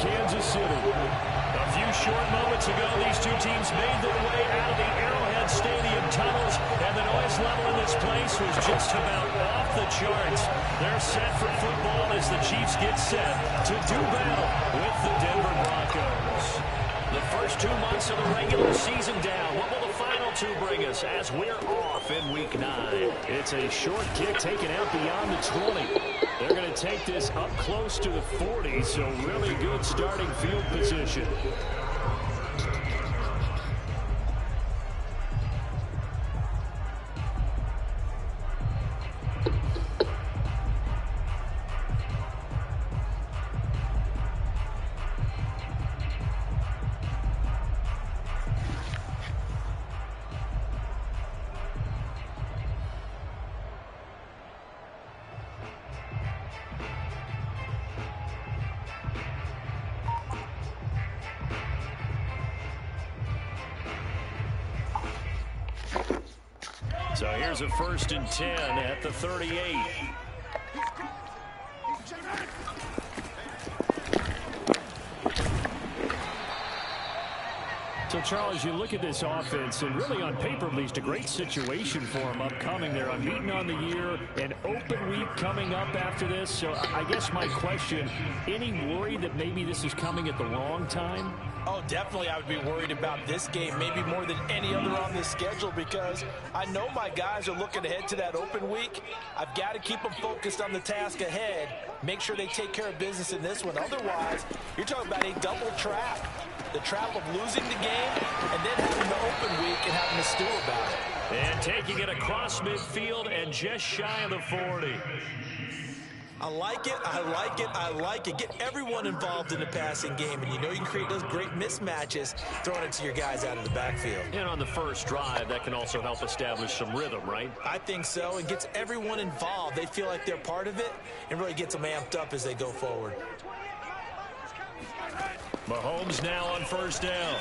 Kansas City. A few short moments ago, these two teams made their way out of the Arrowhead Stadium tunnels, and the noise level in this place was just about off the charts. They're set for football as the Chiefs get set to do battle with the Denver Broncos. The first 2 months of the regular season down. What will the final two bring us as we're off in Week 9? It's a short kick taken out beyond the 20. They're going to take this up close to the 40, so really good starting field position. So here's a 1st and 10 at the 38. So, Charles, you look at this offense, and really on paper, at least, a great situation for them upcoming. They're unbeaten on the year, an open week coming up after this. So I guess my question, any worry that maybe this is coming at the wrong time? Oh, definitely I would be worried about this game, maybe more than any other on this schedule, because I know my guys are looking ahead to that open week. I've got to keep them focused on the task ahead, make sure they take care of business in this one. Otherwise, you're talking about a double trap. The trap of losing the game and then having the open week and having to stew about it. And taking it across midfield and just shy of the 40. I like it, I like it, I like it. Get everyone involved in the passing game, and you know you can create those great mismatches throwing it to your guys out of the backfield. And on the first drive, that can also help establish some rhythm, right? I think so. It gets everyone involved. They feel like they're part of it and really gets them amped up as they go forward. Mahomes now on 1st down.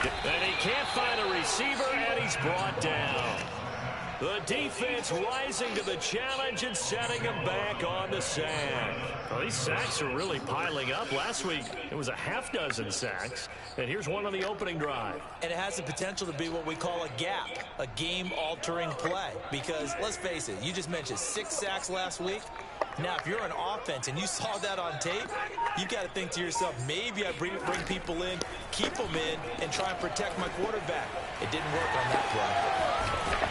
And he can't find a receiver, and he's brought down. The defense rising to the challenge and setting him back on the sack. Well, these sacks are really piling up. Last week, it was a half-dozen sacks. And here's one on the opening drive. And it has the potential to be what we call a gap, a game-altering play. Because, let's face it, you just mentioned 6 sacks last week. Now, if you're an offense and you saw that on tape, you've got to think to yourself, maybe I bring people in, keep them in, and try and protect my quarterback. It didn't work on that play.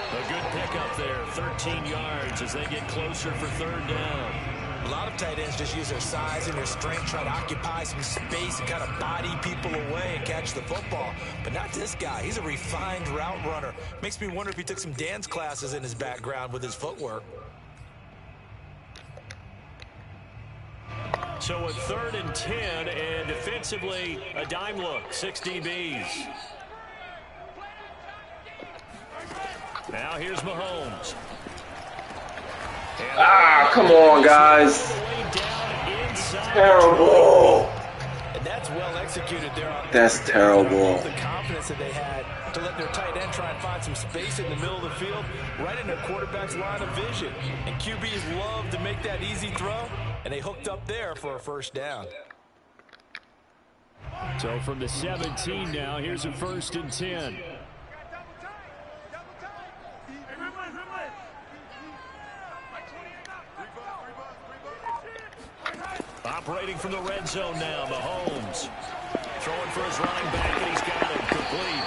A good pickup there, 13 yards as they get closer for 3rd down. A lot of tight ends just use their size and their strength, try to occupy some space and kind of body people away and catch the football. But not this guy. He's a refined route runner. Makes me wonder if he took some dance classes in his background with his footwork. So a 3rd and 10, and defensively, a dime look, 6 DBs. Now here's Mahomes. Come on, guys. Terrible. And that's well executed there. That's terrible. The confidence that they had to let their tight end try and find some space in the middle of the field, right in their quarterback's line of vision. And QBs love to make that easy throw, and they hooked up there for a 1st down. So from the 17 now, here's a 1st and 10. Operating from the red zone now, Mahomes. Throwing for his running back, and he's got him complete.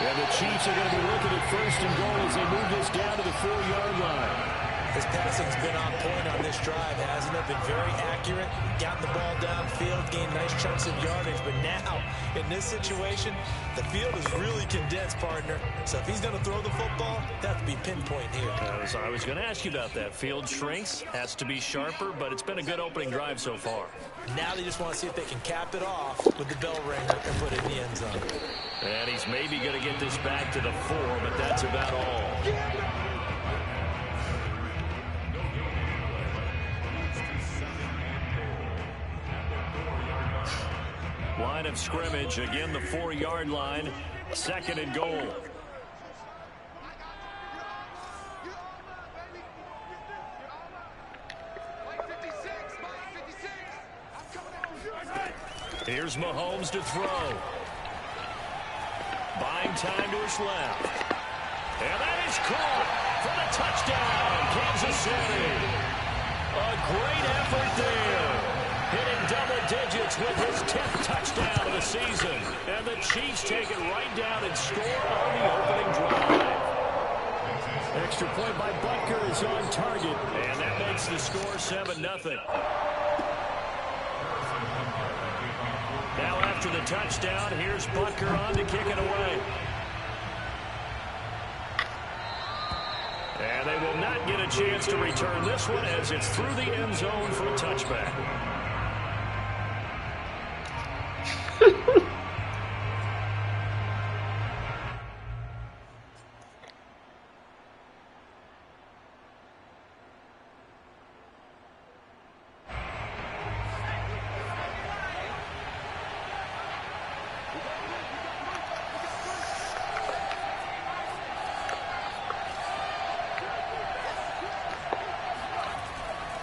And the Chiefs are going to be looking at 1st and goal as they move this down to the 4-yard line. His passing's been on point on this drive, hasn't it? Been very accurate, gotten the ball downfield, gained nice chunks of yardage. But now, in this situation, the field is really condensed, partner. So if he's going to throw the football, that has to be pinpoint here. I was going to ask you about that. Field shrinks, has to be sharper, but it's been a good opening drive so far. Now they just want to see if they can cap it off with the bell ringer and put it in the end zone. And he's maybe going to get this back to the 4, but that's about all. Line of scrimmage, again the 4-yard line, 2nd and goal. Here's Mahomes to throw. Buying time to his left. And that is caught for the touchdown, Kansas City. A great effort there. Hitting double digits with his 10th touchdown of the season. And the Chiefs take it right down and score on the opening drive. Extra point by Butker is on target. And that makes the score 7-0. Now after the touchdown, here's Butker on to kick it away. And they will not get a chance to return this one as it's through the end zone for a touchback.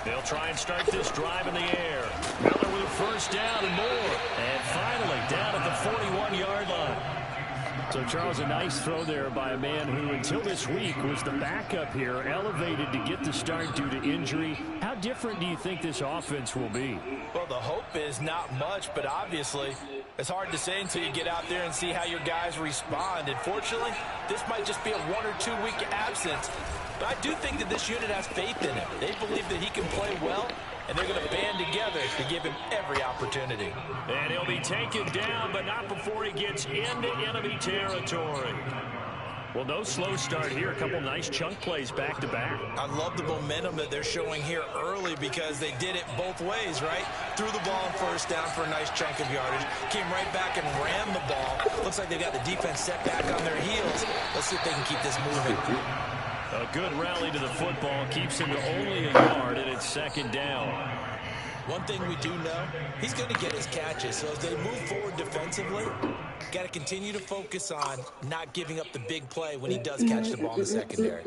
They'll try and start this drive in the air. Miller with a first down and more. And finally down at the 41-yard line. So, Charles, a nice throw there by a man who, until this week, was the backup here, elevated to get the start due to injury. How different do you think this offense will be? Well, the hope is not much, but obviously it's hard to say until you get out there and see how your guys respond. And fortunately, this might just be a 1 or 2 week absence. But I do think that this unit has faith in him. They believe that he can play well, and they're going to band together to give him every opportunity. And he'll be taken down, but not before he gets into enemy territory. Well, no slow start here. A couple nice chunk plays back-to-back. I love the momentum that they're showing here early because they did it both ways, right? Threw the ball on first down for a nice chunk of yardage. Came right back and ran the ball. Looks like they got the defense set back on their heels. Let's see if they can keep this moving. A good rally to the football keeps him to only a yard, and it's second down. One thing we do know, he's going to get his catches. So as they move forward defensively, got to continue to focus on not giving up the big play when he does catch the ball in the secondary.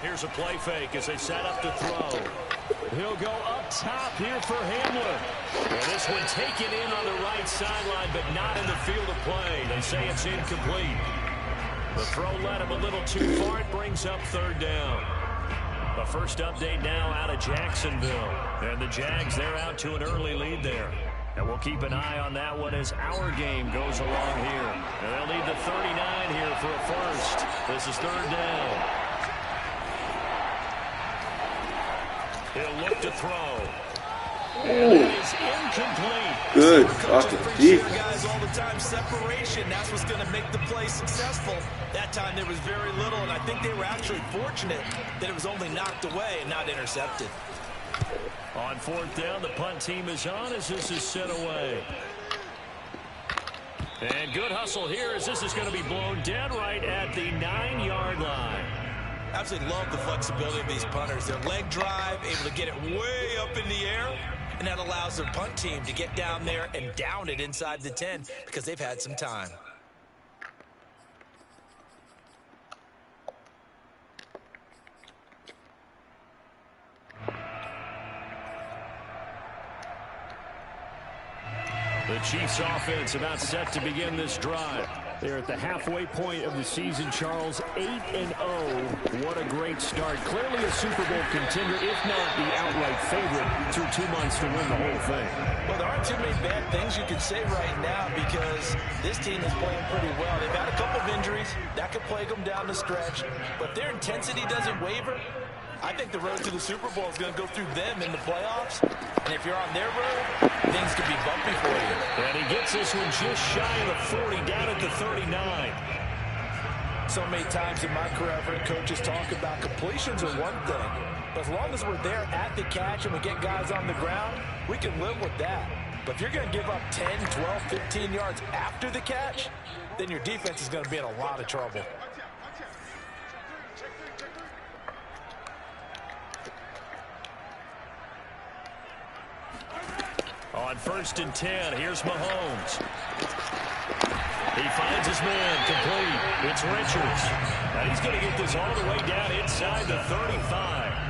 Here's a play fake as they set up to throw. He'll go up top here for Hamler. Well, this one taken in on the right sideline, but not in the field of play. They say it's incomplete. The throw led him a little too far. It brings up third down. The first update now out of Jacksonville. And the Jags, they're out to an early lead there. And we'll keep an eye on that one as our game goes along here. And they'll need the 39 here for a first. This is third down. He'll look to throw. And it is incomplete. Good fucking deep. Guys all the time, separation. That's what's going to make the play successful. That time there was very little, and I think they were actually fortunate that it was only knocked away and not intercepted. On fourth down, the punt team is on as this is set away. And good hustle here as this is going to be blown dead right at the 9-yard line. Absolutely love the flexibility of these punters. Their leg drive, able to get it way up in the air, and that allows their punt team to get down there and down it inside the 10 because they've had some time. The Chiefs offense about set to begin this drive. They're at the halfway point of the season, Charles, 8-0. What a great start. Clearly a Super Bowl contender, if not the outright favorite, through 2 months to win the whole thing. Well, there aren't too many bad things you can say right now because this team is playing pretty well. They've had a couple of injuries. That could plague them down the stretch. But if their intensity doesn't waver, I think the road to the Super Bowl is going to go through them in the playoffs. And if you're on their road, things could be bumpy for you. And he gets this one just shy of the 40, down at the 39. So many times in my career, I've heard coaches talk about completions are one thing. But as long as we're there at the catch and we get guys on the ground, we can live with that. But if you're going to give up 10, 12, 15 yards after the catch, then your defense is going to be in a lot of trouble. On 1st and 10, here's Mahomes. He finds his man, complete. It's Richards. And he's going to get this all the way down inside the 35.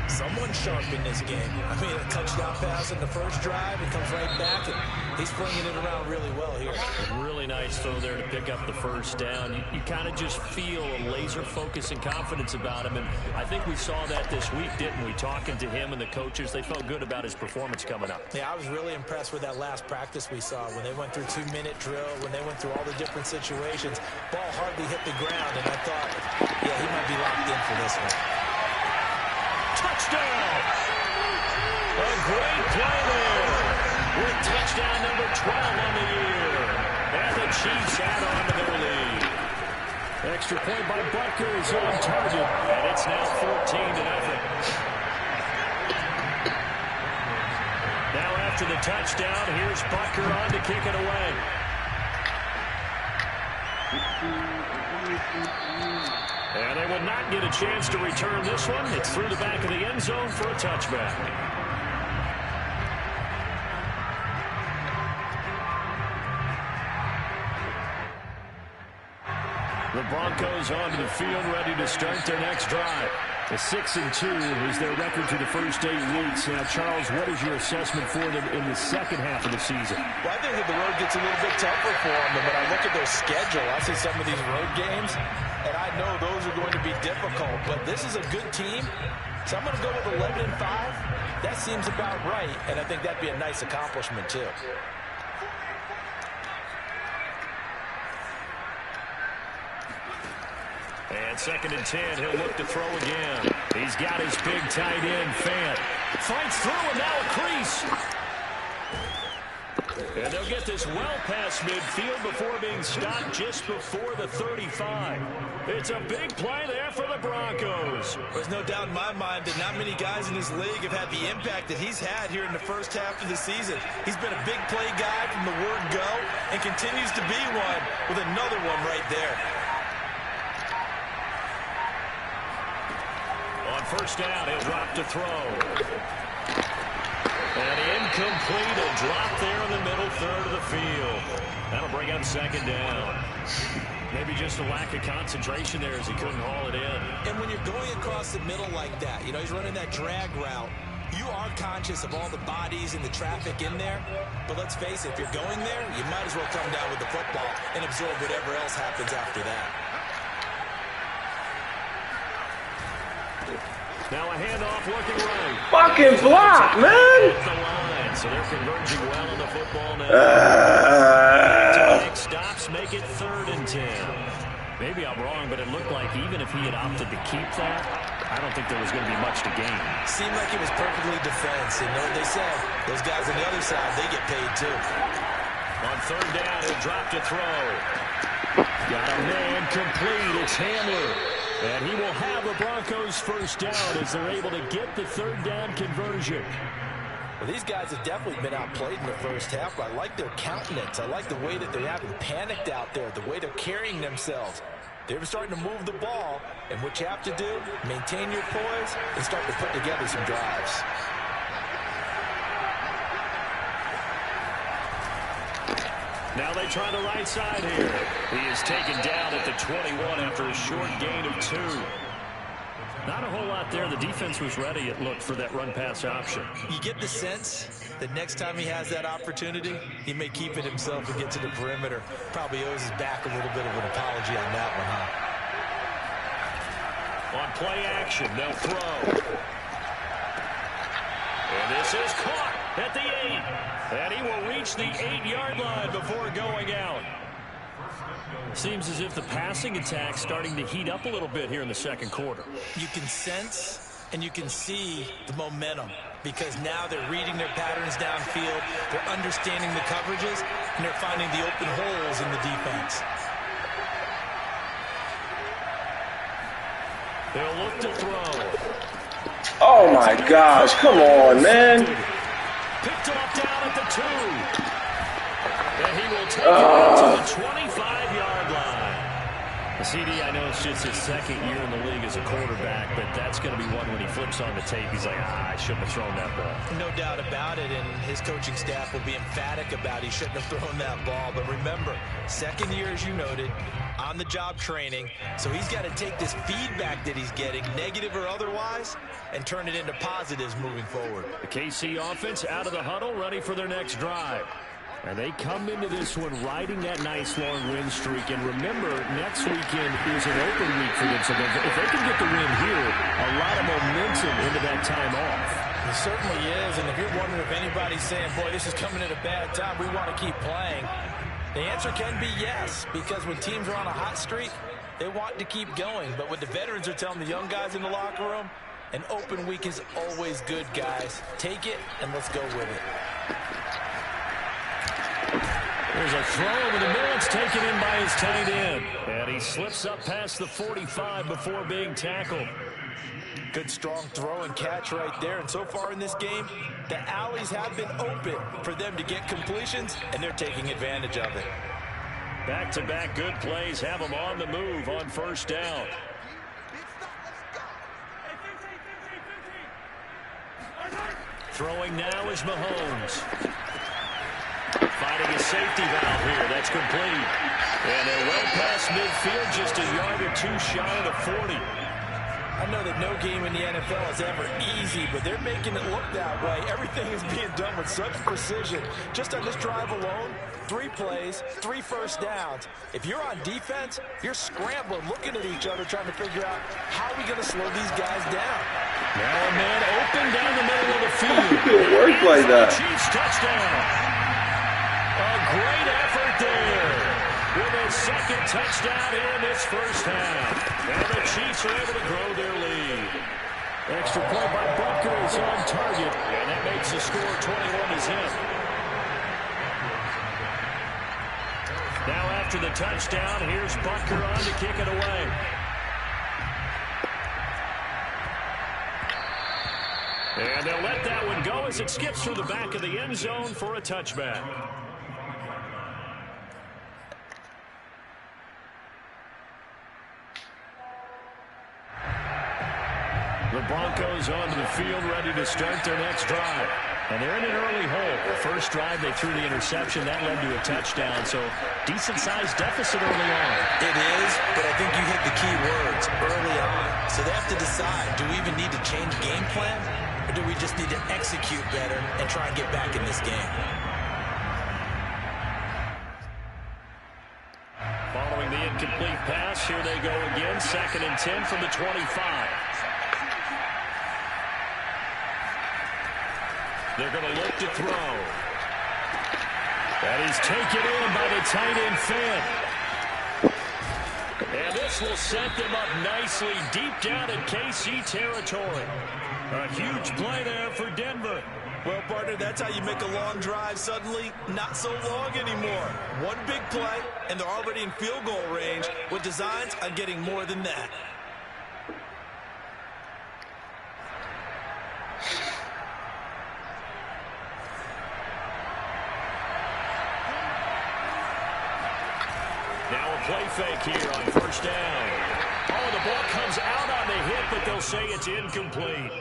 Someone sharp in this game. I mean, a touchdown pass in the first drive. It comes right back, and he's flinging it around really well here. Really nice throw there to pick up the first down. You kind of just feel a laser focus and confidence about him, and I think we saw that this week, didn't we? Talking to him and the coaches, they felt good about his performance coming up. Yeah, I was really impressed with that last practice we saw when they went through 2-minute drill, when they went through all the different situations. Ball hardly hit the ground, and I thought, yeah, he might be locked in for this one. Touchdown! A great play there with touchdown number 12 on the year. And the Chiefs add on to their lead. Extra point by Butker is on target, and it's now 14-0. Now after the touchdown, here's Butker on to kick it away. And they will not get a chance to return this one. It's through the back of the end zone for a touchback. The Broncos onto the field, ready to start their next drive. A 6-2 is their record through the first 8 weeks. Now, Charles, what is your assessment for them in the second half of the season? Well, I think that the road gets a little bit tougher for them. But when I look at their schedule, I see some of these road games, and I know those are going to be difficult. But this is a good team, so I'm going to go with 11-5. That seems about right, and I think that'd be a nice accomplishment, too. And 2nd and 10, he'll look to throw again. He's got his big tight end, Fant. Fights through, and now a crease. And they'll get this well past midfield before being stopped just before the 35. It's a big play there for the Broncos. There's no doubt in my mind that not many guys in this league have had the impact that he's had here in the first half of the season. He's been a big play guy from the word go and continues to be one with another one right there. On 1st down, he'll drop to throw. And incomplete, a drop there in the middle third of the field. That'll bring up 2nd down. Maybe just a lack of concentration there as he couldn't haul it in. And when you're going across the middle like that, you know, he's running that drag route, you are conscious of all the bodies and the traffic in there. But let's face it, if you're going there, you might as well come down with the football and absorb whatever else happens after that. Now a handoff looking right. Fucking block, man! The line, so they're converging well on the football now. Stops make it 3rd and 10. Maybe I'm wrong, but it looked like even if he had opted to keep that, I don't think there was going to be much to gain. Seemed like it was perfectly defense. And you know what they said? Those guys on the other side, they get paid too. On 3rd down, he'll drop to throw. Got a man complete. It's Hamler. And he will have the Broncos 1st down as they're able to get the 3rd down conversion. Well, these guys have definitely been outplayed in the first half, but I like their countenance. I like the way that they haven't panicked out there, the way they're carrying themselves. They're starting to move the ball, and what you have to do, maintain your poise and start to put together some drives. Now they try the right side here. He is taken down at the 21 after a short gain of 2. Not a whole lot there. The defense was ready, it looked, for that run-pass option. You get the sense that next time he has that opportunity, he may keep it himself and get to the perimeter. Probably owes his back a little bit of an apology on that one, huh? On play action, they'll throw. And this is caught at the 8. And he will reach the 8-yard line before going out. Seems as if the passing attack's starting to heat up a little bit here in the 2nd quarter. You can sense and you can see the momentum because now they're reading their patterns downfield, they're understanding the coverages, and they're finding the open holes in the defense. They'll look to throw. Oh my gosh, come on, man. Picked off down at the 2. And he will take it out to the 25-yard line. CD, I know it's just his second year in the league as a quarterback, but that's going to be one when he flips on the tape. He's like, I shouldn't have thrown that ball. No doubt about it, and his coaching staff will be emphatic about he shouldn't have thrown that ball. But remember, second year, as you noted, on-the-job training, so he's got to take this feedback that he's getting, negative or otherwise, and turn it into positives moving forward. The KC offense out of the huddle, ready for their next drive. And they come into this one riding that nice long win streak. And remember, next weekend is an open week for them. So if they can get the win here, a lot of momentum into that time off. It certainly is. And if you're wondering if anybody's saying, boy, this is coming at a bad time, we want to keep playing, the answer can be yes. Because when teams are on a hot streak, they want to keep going. But what the veterans are telling the young guys in the locker room, an open week is always good, guys. Take it, and let's go with it. There's a throw over the middle. It's taken in by his tight end. And he slips up past the 45 before being tackled. Good, strong throw and catch right there. And so far in this game, the alleys have been open for them to get completions, and they're taking advantage of it. Back-to-back good plays have them on the move on first down. Throwing now is Mahomes. Fighting a safety valve here. That's complete. And they're well past midfield, just a yard or two shy of the 40. I know that no game in the NFL is ever easy, but they're making it look that way. Everything is being done with such precision. Just on this drive alone, 3 plays, 3 first downs. If you're on defense, you're scrambling, looking at each other, trying to figure out how are we going to slow these guys down. Now a man open down the middle of the field. Good work like that. Chiefs touchdown. A great effort there with a second touchdown here in this first half. And the Chiefs are able to grow their lead. Extra point by Butker is on target, and that makes the score 21-0. Now after the touchdown, here's Butker on to kick it away. And they'll let that one go as it skips through the back of the end zone for a touchback. The Broncos onto the field, ready to start their next drive. And they're in an early hole. The first drive, they threw the interception. That led to a touchdown, so decent-sized deficit early on. It is, but I think you hit the key words, early on. So they have to decide, do we even need to change game plan, or do we just need to execute better and try and get back in this game? Following the incomplete pass, here they go again. 2nd and 10 from the 25. They're going to look to throw. That is taken in by the tight end Finn. And this will set them up nicely deep down in KC territory. A huge play there for Denver. Well, partner, that's how you make a long drive suddenly not so long anymore. One big play, and they're already in field goal range with designs on getting more than that. Now a play fake here on first down. Oh, the ball comes out on the hit, but they'll say it's incomplete.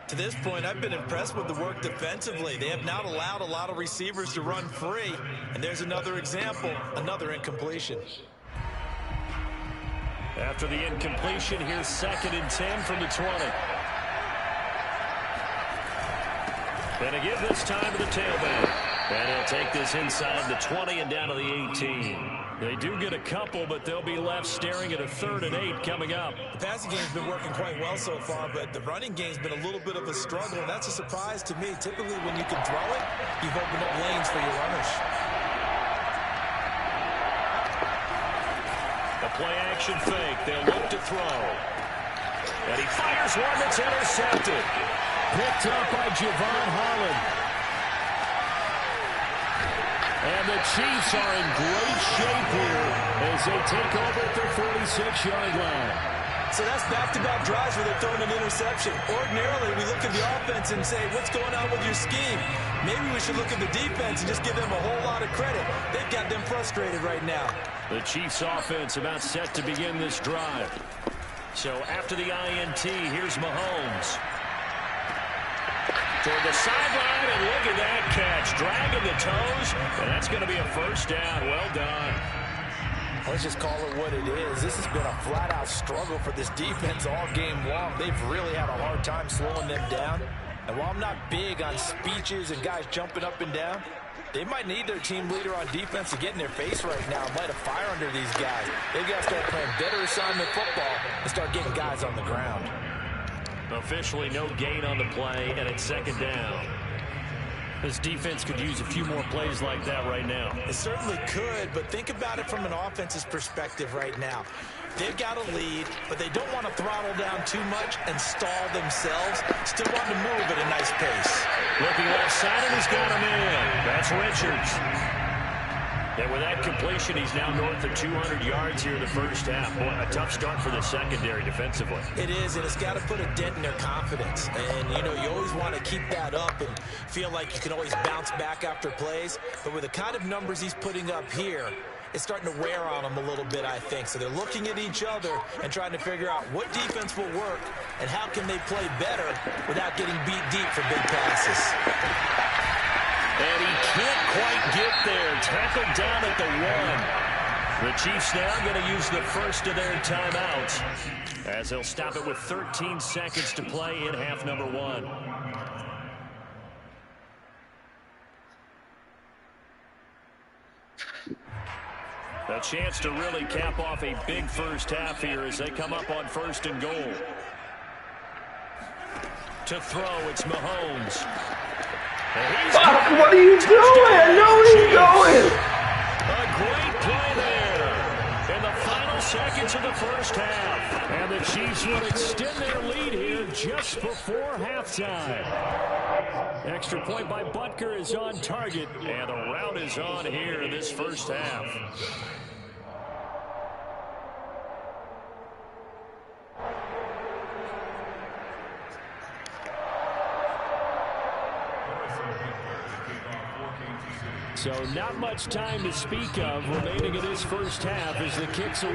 To this point, I've been impressed with the work defensively. They have not allowed a lot of receivers to run free. And there's another example, another incompletion. After the incompletion, here's 2nd and 10 from the 20. And again this time to the tailback. And he'll take this inside the 20 and down to the 18. They do get a couple, but they'll be left staring at a 3rd and 8 coming up. The passing game's been working quite well so far, but the running game's been a little bit of a struggle, and that's a surprise to me. Typically, when you can throw it, you've opened up lanes for your runners. A play-action fake. They'll look to throw. And he fires one that's intercepted. Picked up by Javon Holland. And the Chiefs are in great shape here as they take over at their 46-yard line. So that's back-to-back drives where they're throwing an interception. Ordinarily, we look at the offense and say, what's going on with your scheme? Maybe we should look at the defense and just give them a whole lot of credit. They've got them frustrated right now. The Chiefs offense about set to begin this drive. So after the INT, here's Mahomes. Toward the sideline, and look at that catch. Dragging the toes, and that's going to be a first down. Well done. Let's just call it what it is. This has been a flat-out struggle for this defense all game long. They've really had a hard time slowing them down. And while I'm not big on speeches and guys jumping up and down, they might need their team leader on defense to get in their face right now and light a fire under these guys. They've got to start playing better assignment football and start getting guys on the ground. Officially no gain on the play, and it's second down. This defense could use a few more plays like that right now. It certainly could, but think about it from an offense's perspective right now. They've got a lead, but they don't want to throttle down too much and stall themselves. Still want to move at a nice pace. Looking left side, and he's got him in. That's Richards. And with that completion, he's now north of 200 yards here in the first half. Boy, a tough start for the secondary defensively. It is, and it's got to put a dent in their confidence. And, you know, you always want to keep that up and feel like you can always bounce back after plays. But with the kind of numbers he's putting up here, it's starting to wear on them a little bit, I think. So they're looking at each other and trying to figure out what defense will work and how can they play better without getting beat deep for big passes. And he can't quite get there. Tackled down at the 1. The Chiefs now going to use the first of their timeouts as they'll stop it with 13 seconds to play in half number 1. A chance to really cap off a big first half here as they come up on 1st and goal. To throw, it's Mahomes. Fuck, what are you doing? I know he's going. A great play there in the final seconds of the first half. And the Chiefs will extend their lead here just before halftime. Extra point by Butker is on target. And the rout is on here in this first half. So not much time to speak of remaining in this first half as the kick's away.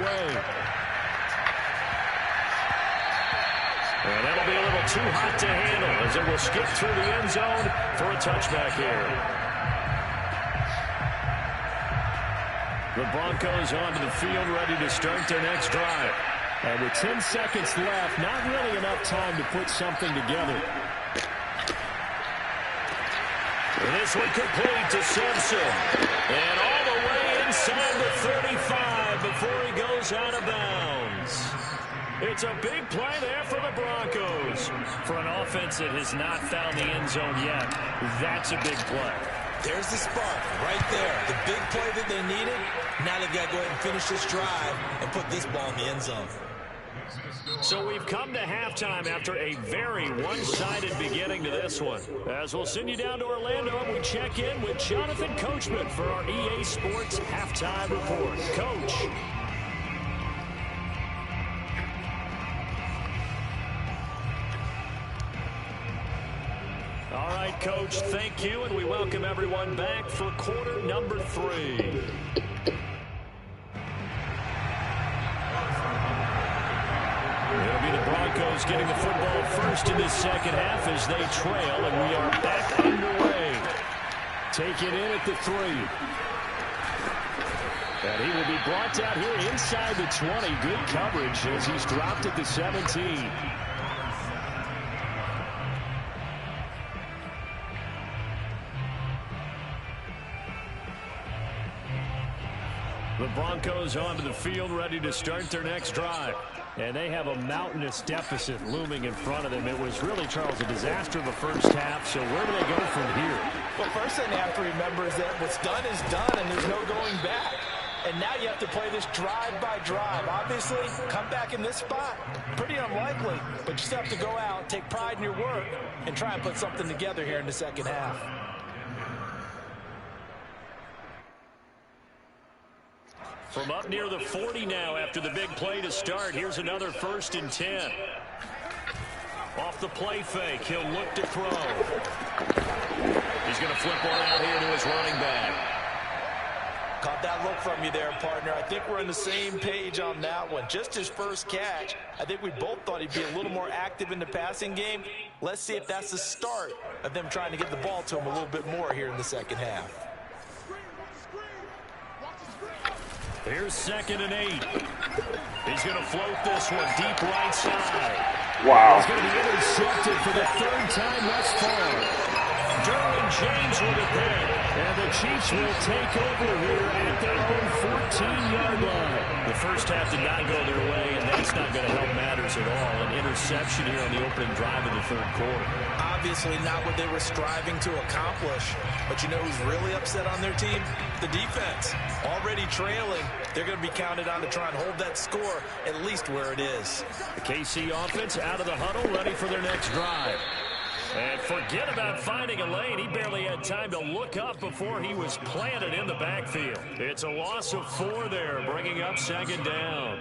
And that'll be a little too hot to handle as it will skip through the end zone for a touchback here. The Broncos onto the field ready to start their next drive. And with 10 seconds left, not really enough time to put something together. This one complete to Simpson. And all the way inside the 35 before he goes out of bounds. It's a big play there for the Broncos. For an offense that has not found the end zone yet, that's a big play. There's the spark right there. The big play that they needed. Now they've got to go ahead and finish this drive and put this ball in the end zone. So we've come to halftime after a very one-sided beginning to this one. As we'll send you down to Orlando and we check in with Jonathan Coachman for our EA Sports Halftime Report. Coach. All right, Coach, thank you, and we welcome everyone back for quarter number 3. It'll be the Broncos getting the football first in this second half as they trail, and we are back underway. Take it in at the 3. And he will be brought down here inside the 20. Good coverage as he's dropped at the 17. The Broncos onto the field ready to start their next drive. And they have a mountainous deficit looming in front of them. It was really, Charles, a disaster of the first half. So where do they go from here? Well, first thing they have to remember is that what's done is done, and there's no going back. And now you have to play this drive by drive. Obviously, come back in this spot. Pretty unlikely, but you still have to go out, take pride in your work, and try and put something together here in the second half. From up near the 40 now after the big play to start. Here's another 1st and 10. Off the play fake, he'll look to throw. He's going to flip one out here to his running back. Caught that look from you there, partner. I think we're on the same page on that one. Just his first catch. I think we both thought he'd be a little more active in the passing game. Let's see if that's the start of them trying to get the ball to him a little bit more here in the second half. Here's 2nd and 8. He's going to float this one deep right side. Wow. He's going to be intercepted for the 3rd time thus far. Derwin James with it there. And the Chiefs will take over here at their own 14-yard line. The first half did not go their way, and that's not going to help matters at all. An interception here on the opening drive of the 3rd quarter. Obviously not what they were striving to accomplish. But you know who's really upset on their team? The defense. Already trailing. They're going to be counted on to try and hold that score at least where it is. The KC offense out of the huddle, ready for their next drive. And forget about finding a lane. He barely had time to look up before he was planted in the backfield. It's a loss of 4 there, bringing up 2nd down.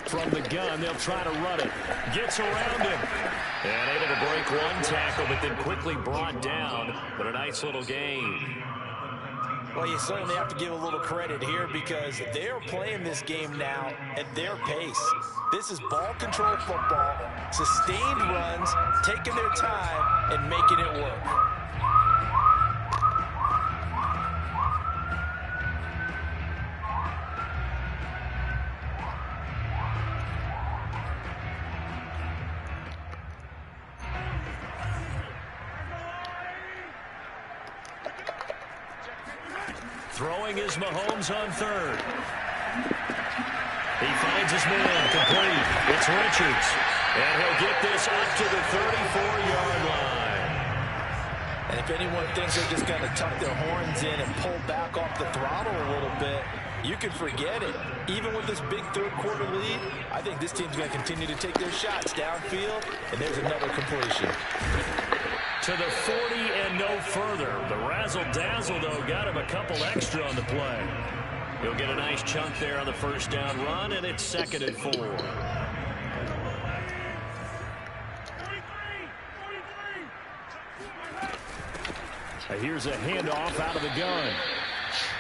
From the gun, they'll try to run it. Gets around him. And able to break one tackle, but then quickly brought down. But a nice little gain. Well, you certainly have to give a little credit here because they are playing this game now at their pace. This is ball control football, sustained runs, taking their time, and making it work. Throwing is Mahomes on 3rd. He finds his man, complete. It's Richards. And he'll get this up to the 34-yard line. And if anyone thinks they're just going to tuck their horns in and pull back off the throttle a little bit, you can forget it. Even with this big 3rd quarter lead, I think this team's going to continue to take their shots downfield, and there's another completion. To the 40 and no further. The razzle-dazzle, though, got him a couple extra on the play. He'll get a nice chunk there on the 1st down run, and it's 2nd and 4. Here's a handoff out of the gun.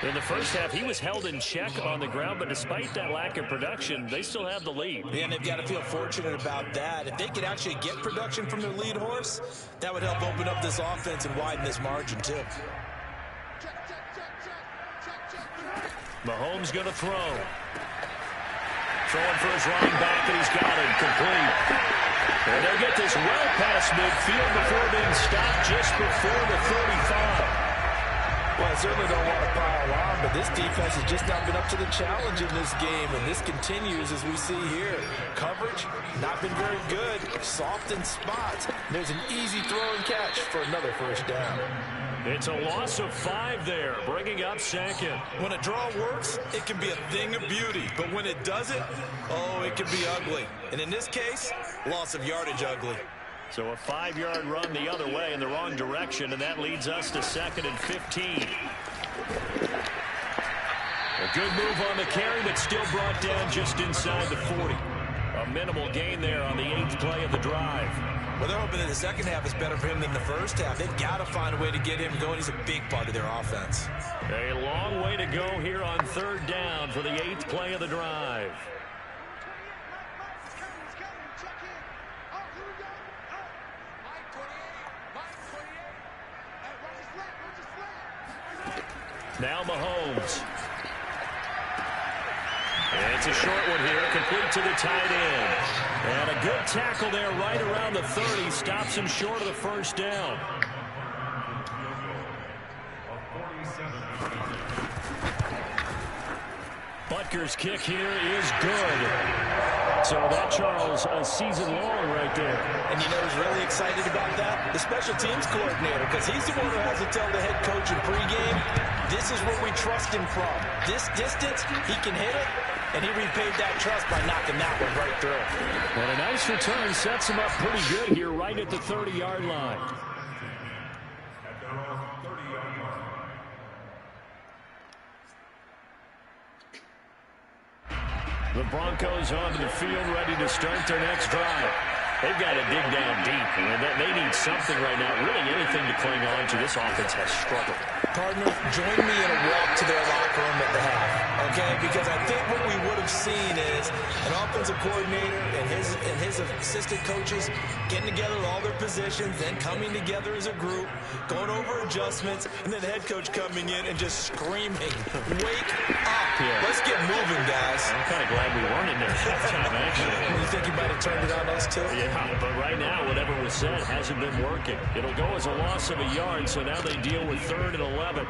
In the first half, he was held in check on the ground, but despite that lack of production, they still have the lead. Yeah, and they've got to feel fortunate about that. If they could actually get production from their lead horse, that would help open up this offense and widen this margin, too. Mahomes going to throw. Throwing for his running back, and he's got it complete. And they'll get this well past midfield before being stopped just before the 35. Well, I certainly don't want to pile on, but this defense has just not been up to the challenge in this game, and this continues as we see here. Coverage, not been very good, soft in spots. There's an easy throw and catch for another 1st down. It's a loss of 5 there, bringing up 2nd. When a draw works, it can be a thing of beauty, but when it doesn't, oh, it can be ugly. And in this case, loss of yardage ugly. So a 5-yard run the other way in the wrong direction, and that leads us to 2nd and 15. A good move on the carry, but still brought down just inside the 40. A minimal gain there on the 8th play of the drive. Well, they're hoping that the second half is better for him than the first half. They've got to find a way to get him going. He's a big part of their offense. A long way to go here on 3rd down for the 8th play of the drive. Now Mahomes. And it's a short one here, complete to the tight end. And a good tackle there right around the 30. Stops him short of the 1st down. Butker's kick here is good. So that, Charles, a season long right there. And you know who's really excited about that? The special teams coordinator, because he's the one who has to tell the head coach in pregame, this is where we trust him from. This distance, he can hit it, and he repaid that trust by knocking that one right through. And a nice return sets him up pretty good here right at the 30-yard line. The Broncos onto the field, ready to start their next drive. They've got to dig down deep. They need something right now, really anything to cling on to. This offense has struggled. Partner, join me in a walk to their locker room at the half, okay? Because I think what we would have seen is an offensive coordinator and his assistant coaches getting together with all their positions, then coming together as a group, going over adjustments, and then the head coach coming in and just screaming, "Wake up! Yeah. Let's get moving, guys." I'm kind of glad we weren't in there halftime, actually. You think he might have turned it on us, too? Yeah, but right now, whatever was said hasn't been working. It'll go as a loss of a yard, so now they deal with 3rd and 11.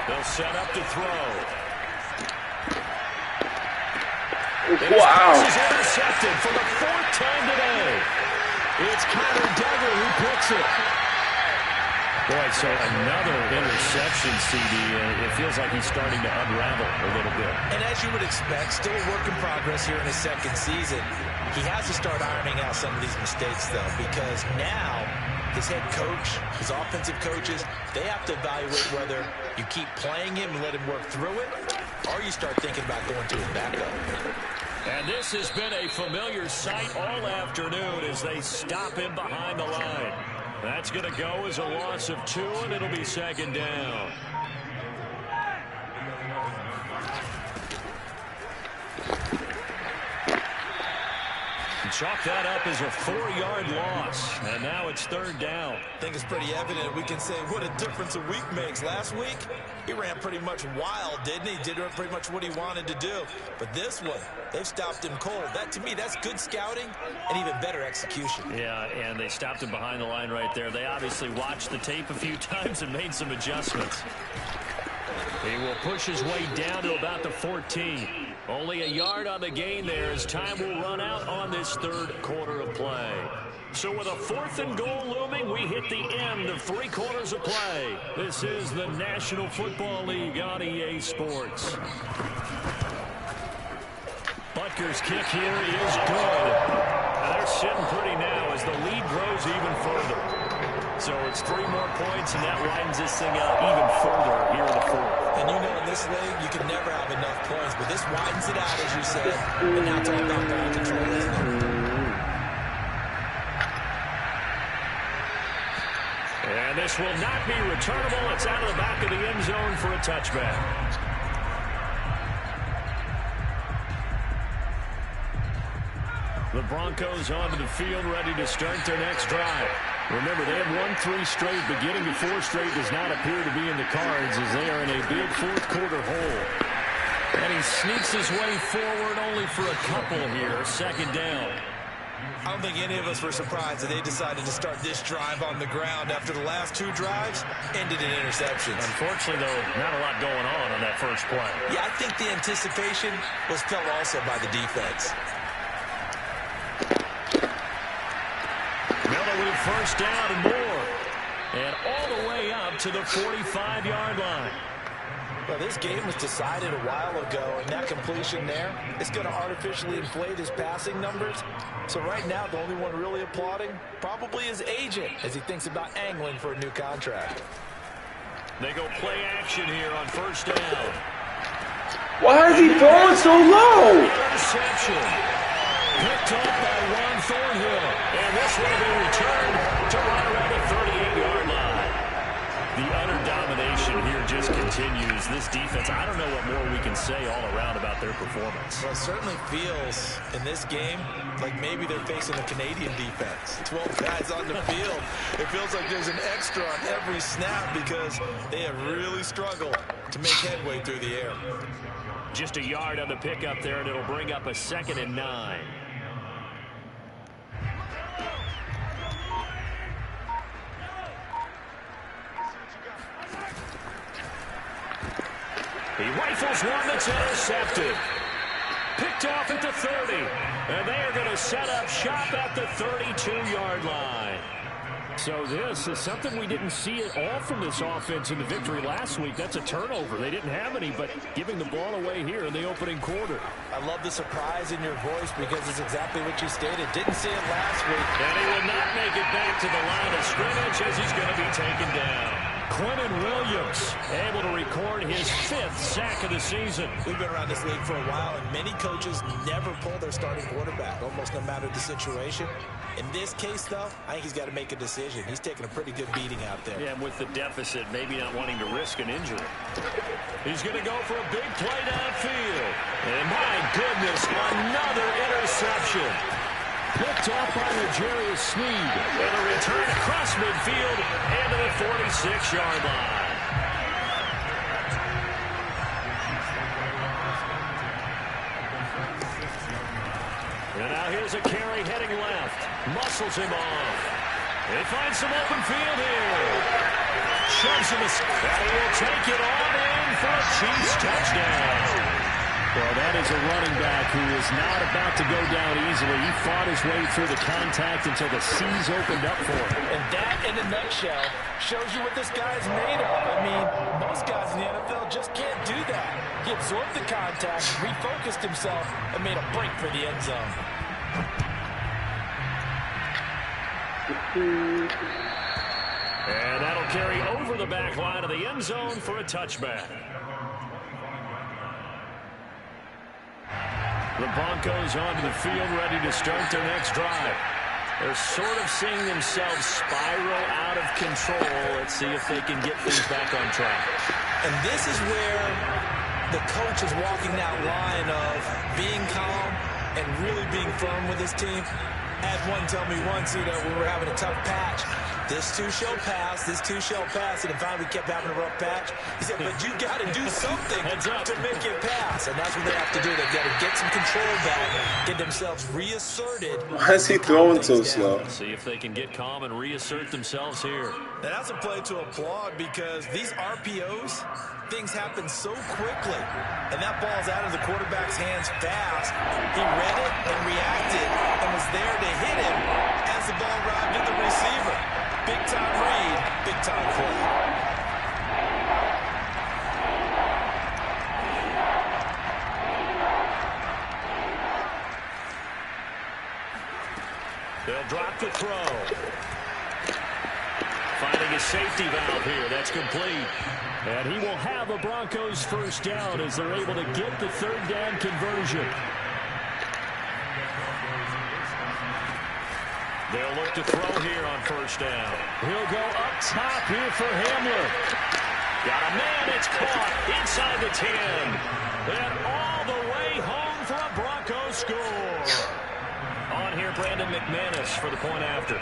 They'll set up to throw. Wow. This is intercepted for the 4th time today. It's Connor Duggar who picks it. Boy, so another interception, CD. It feels like he's starting to unravel a little bit. And as you would expect, still a work in progress here in his 2nd season. He has to start ironing out some of these mistakes, though, because now his head coach, his offensive coaches, they have to evaluate whether you keep playing him and let him work through it, or you start thinking about going to his backup. And this has been a familiar sight all afternoon as they stop him behind the line. That's going to go as a loss of 2, and it'll be 2nd down. Chalk that up as a 4-yard loss, and now it's 3rd down. I think it's pretty evident. We can say what a difference a week makes. Last week, he ran pretty much wild, didn't he? Did pretty much what he wanted to do. But this one, they've stopped him cold. That, to me, that's good scouting and even better execution. Yeah, and they stopped him behind the line right there. They obviously watched the tape a few times and made some adjustments. He will push his way down to about the 14. Only a yard on the gain there as time will run out on this 3rd quarter of play. So with a 4th and goal looming, we hit the end of 3 quarters of play. This is the National Football League on EA Sports. Butker's kick here is good. Now they're sitting pretty now as the lead grows even further. So it's 3 more points, and that widens this thing out even further here in the 4th. And you know in this league, you can never have enough points, but this widens it out, as you said. And now it's all about ball control, isn't it? And this will not be returnable. It's out of the back of the end zone for a touchback. The Broncos onto the field, ready to start their next drive. Remember, they have won 3 straight, but getting to 4 straight does not appear to be in the cards as they are in a big 4th quarter hole. And he sneaks his way forward only for a couple here. 2nd down. I don't think any of us were surprised that they decided to start this drive on the ground after the last 2 drives ended in interceptions. Unfortunately, though, not a lot going on that first play. Yeah, I think the anticipation was felt also by the defense. Miller with 1st down and more. And all the way up to the 45-yard line. Well, this game was decided a while ago, and that completion there is going to artificially inflate his passing numbers. So right now, the only one really applauding probably his agent as he thinks about angling for a new contract. They go play action here on 1st down. Why is he throwing so low? Interception. Picked up by Juan Thornhill. And this will be returned to right around the 38-yard line. The utter domination here just continues. This defense, I don't know what more we can say all around about their performance. Well, it certainly feels in this game like maybe they're facing a Canadian defense. 12 guys on the field. It feels like there's an extra on every snap because they have really struggled to make headway through the air. Just a yard on the pickup there, and it'll bring up a 2nd and 9. He rifles one that's intercepted. Picked off at the 30. And they are going to set up shop at the 32-yard line. So this is something we didn't see at all from this offense in the victory last week. That's a turnover. They didn't have any, but giving the ball away here in the opening quarter. I love the surprise in your voice because it's exactly what you stated. Didn't see it last week. And he will not make it back to the line of scrimmage as he's going to be taken down. Quinnen Williams able to record his 5th sack of the season. We've been around this league for a while, and many coaches never pull their starting quarterback, almost no matter the situation. In this case, though, I think he's got to make a decision. He's taking a pretty good beating out there. Yeah, and with the deficit, maybe not wanting to risk an injury. He's going to go for a big play downfield. And my goodness, another interception. Picked up by L'Jarius Sneed. And a return across midfield and to the 46-yard line. And now here's a carry heading left. Muscles him off. They find some open field here. Shoves him and he will take it on in for a Chiefs touchdown. Well, that is a running back who is not about to go down easily. He fought his way through the contact until the seas opened up for him. And that, in a nutshell, shows you what this guy is made of. I mean, most guys in the NFL just can't do that. He absorbed the contact, refocused himself, and made a break for the end zone. And that'll carry over the back line of the end zone for a touchback. The Broncos onto the field, ready to start their next drive. They're sort of seeing themselves spiral out of control. Let's see if they can get things back on track. And this is where the coach is walking that line of being calm and really being firm with his team. I had one tell me once, we were having a tough patch. This too shall pass, this too shall pass. And finally we kept having a rough patch. He said, but you got to do something to make it pass. And that's what they have to do. They've got to get some control back, get themselves reasserted. Why is he throwing so slow? See if they can get calm and reassert themselves here. Now that's a play to applaud because these RPOs, things happen so quickly. And that ball's out of the quarterback's hands fast. He read it and reacted and was there to hit him as the ball arrived at the receiver. Big time read, big time play. They'll drop the throw. Finding a safety valve here. That's complete. And he will have a Broncos first down as they're able to get the 3rd down conversion. They'll look to throw here on first down. He'll go up top here for Hamler. Got a man, it's caught inside the 10. And all the way home for a Broncos score. On here, Brandon McManus for the point after.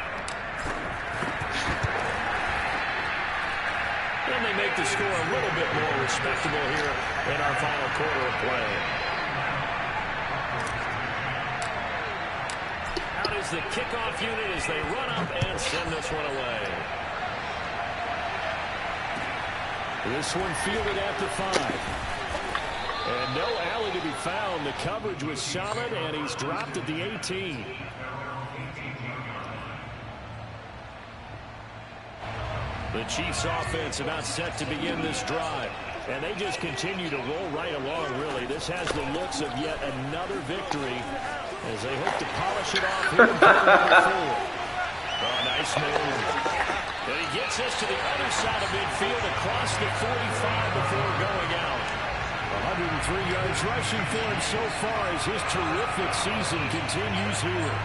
And they make the score a little bit more respectable here in our final quarter of play. Out is the kickoff unit as they run up and send this one away. This one fielded at the 5. And no alley to be found. The coverage was solid, and he's dropped at the 18. The Chiefs offense about set to begin this drive. And they just continue to roll right along, really. This has the looks of yet another victory as they hope to polish it off here in forward. Oh, nice move. And he gets us to the other side of midfield across the 45 before going out. 103 yards rushing for him so far as his terrific season continues here.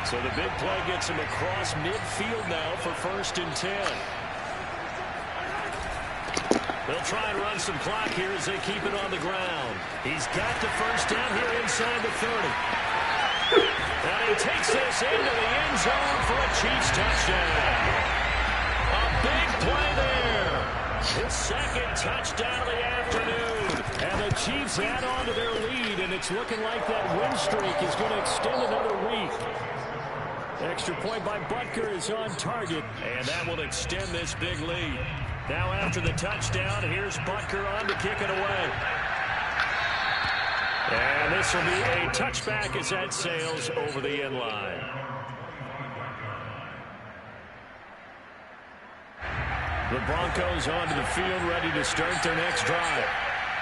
So the big play gets him across midfield now for 1st and 10. They'll try and run some clock here as they keep it on the ground. He's got the first down here inside the 30. And he takes this into the end zone for a Chiefs touchdown. A big play there. His 2nd touchdown of the afternoon. And the Chiefs add on to their lead, and it's looking like that win streak is going to extend another week. Extra point by Butker is on target, and that will extend this big lead. Now after the touchdown, here's Butker on to kick it away. And this will be a touchback as that sails over the end line. The Broncos onto the field, ready to start their next drive.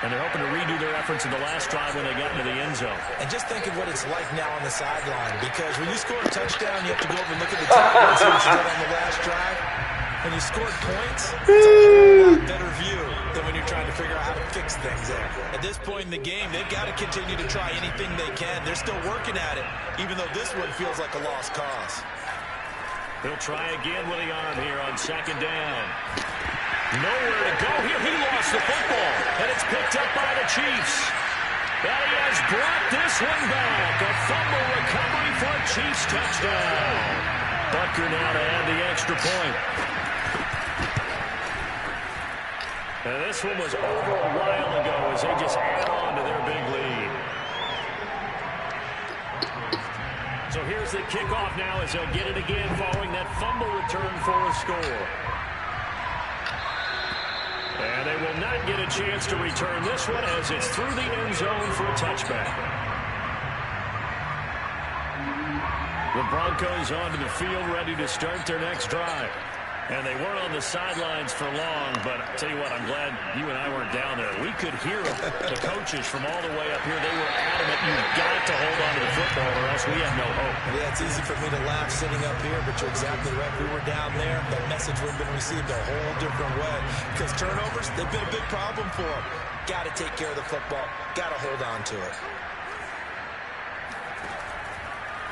And they're hoping to redo their efforts in the last drive when they got into the end zone. And just think of what it's like now on the sideline, because when you score a touchdown, you have to go over and look at the tape and see what you did on the last drive. When you scored points, it's a whole lot better view than when you're trying to figure out how to fix things there. At this point in the game, they've got to continue to try anything they can. They're still working at it, even though this one feels like a lost cause. He'll try again with the arm here on second down. Nowhere to go here. He lost the football, and it's picked up by the Chiefs. And he has brought this one back. A fumble recovery for a Chiefs touchdown. Butker now to add the extra point. And this one was over a while ago as they just add on to their big lead. So here's the kickoff now as they'll get it again following that fumble return for a score. And they will not get a chance to return this one as it's through the end zone for a touchback. The Broncos onto the field ready to start their next drive. And they weren't on the sidelines for long, but I'll tell you what, I'm glad you and I weren't down there. We could hear the coaches from all the way up here. They were adamant, you've got to hold on to the football or else we have no hope. Yeah, it's easy for me to laugh sitting up here, but you're exactly right. We were down there. That message would have been received a whole different way. Because turnovers, they've been a big problem for them. Got to take care of the football. Got to hold on to it.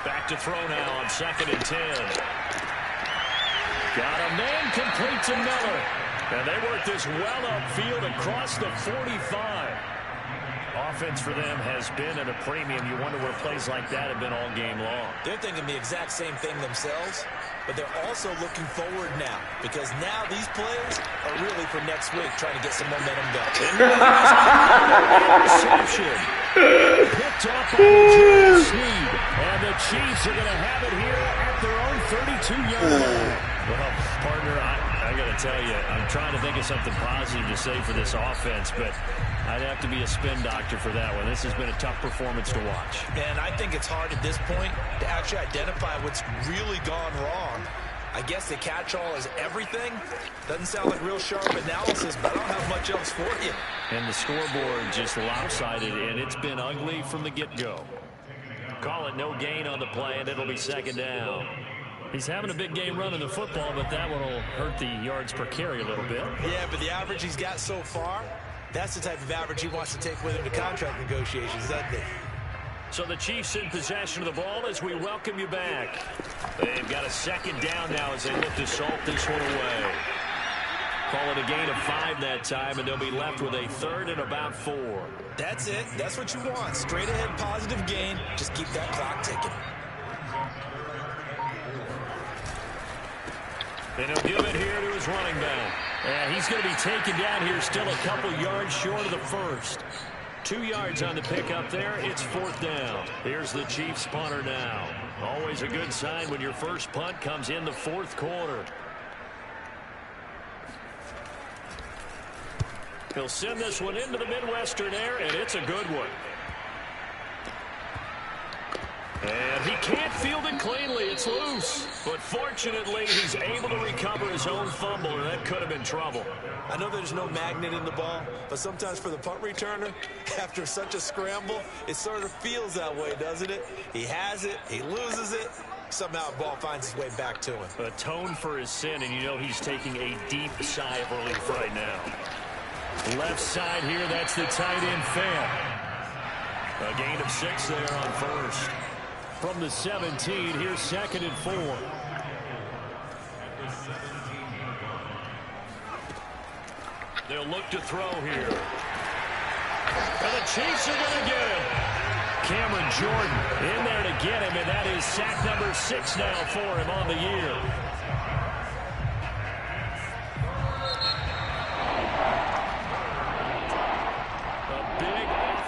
Back to throw now on 2nd and 10. Got a man complete to Miller. And they work this well upfield across the 45. Offense for them has been at a premium. You wonder where plays like that have been all game long. They're thinking the exact same thing themselves, but they're also looking forward now, because now these plays are really for next week, trying to get some momentum going. Interception. Picked up by Jared Sneed. And the Chiefs are going to have it here at their own 32-yard line. Well, partner, I got to tell you, I'm trying to think of something positive to say for this offense, but I'd have to be a spin doctor for that one. This has been a tough performance to watch. And I think it's hard at this point to actually identify what's really gone wrong. I guess the catch-all is everything. Doesn't sound like real sharp analysis, but I don't have much else for you. And the scoreboard just lopsided, and it's been ugly from the get-go. Call it no gain on the play, and it'll be 2nd down. He's having a big game running the football, but that one will hurt the yards per carry a little bit. Yeah, but the average he's got so far, that's the type of average he wants to take with him to contract negotiations, doesn't he? So the Chiefs in possession of the ball as we welcome you back. They've got a 2nd down now as they look to salt this one away. Call it a gain of 5 that time, and they'll be left with a 3rd and about 4. That's it. That's what you want. Straight ahead positive gain. Just keep that clock ticking. And he'll give it here to his running back. And he's going to be taken down here still a couple yards short of the first. 2 yards on the pickup there. It's 4th down. Here's the Chiefs punter now. Always a good sign when your first punt comes in the 4th quarter. He'll send this one into the Midwestern air, and it's a good one. And he can't field it cleanly. It's loose. But fortunately, he's able to recover his own fumble, and that could have been trouble. I know there's no magnet in the ball, but sometimes for the punt returner, after such a scramble, it sort of feels that way, doesn't it? He has it, he loses it, somehow the ball finds its way back to him. Atone for his sin, and you know he's taking a deep sigh of relief right now. Left side here, that's the tight end fail. A gain of 6 there on first. From the 17, here's 2nd and 4. They'll look to throw here. And the Chiefs are going to get him. Cameron Jordan in there to get him, and that is sack number 6 now for him on the year.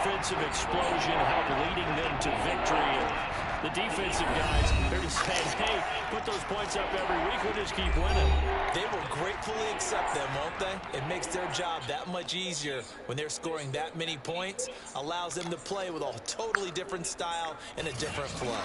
Offensive explosion helped leading them to victory. The defensive guys, they're just saying, hey, put those points up every week, we'll just keep winning. They will gratefully mix up then, won't they? It makes their job that much easier when they're scoring that many points, allows them to play with a totally different style and a different flow.